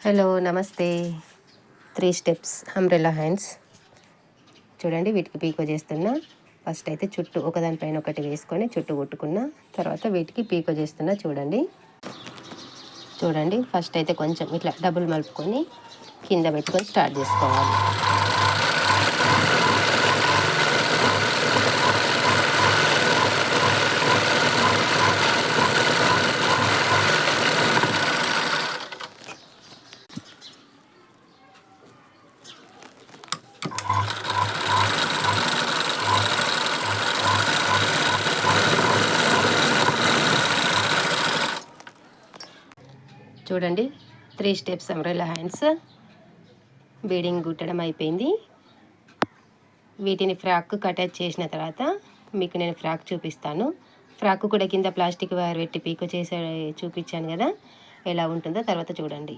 Hello నమస్తే. 3 steps umbrella hands చూడండి. వీటికి పీకో చేస్తున్నా. ఫస్ట్ అయితే చుట్టూ ఒకదానిపైన ఒకటి వేసుకొని చుట్టూ కుట్టుకున్నా. తర్వాత వీటికి పీకో చేస్తున్నా. చూడండి ఫస్ట్ అయితే కొంచెం ఇట్లా డబుల్ మలుపుకొని కింద పెట్టుకొని స్టార్ట్ చేసుకోవాలి. చూడండి 3 స్టెప్స్ అంబ్రెల్లా హ్యాండ్స్ బీడింగ్ కుట్టడం అయిపోయింది. వీటిని ఫ్రాక్ అటాచ్ చేసిన తర్వాత మీకు నేను ఫ్రాక్ చూపిస్తాను. ఫ్రాక్ కూడా కింద ప్లాస్టిక్ వైర్ పెట్టి పీకో చేసే చూపించాను కదా, ఎలా ఉంటుందో తర్వాత చూడండి.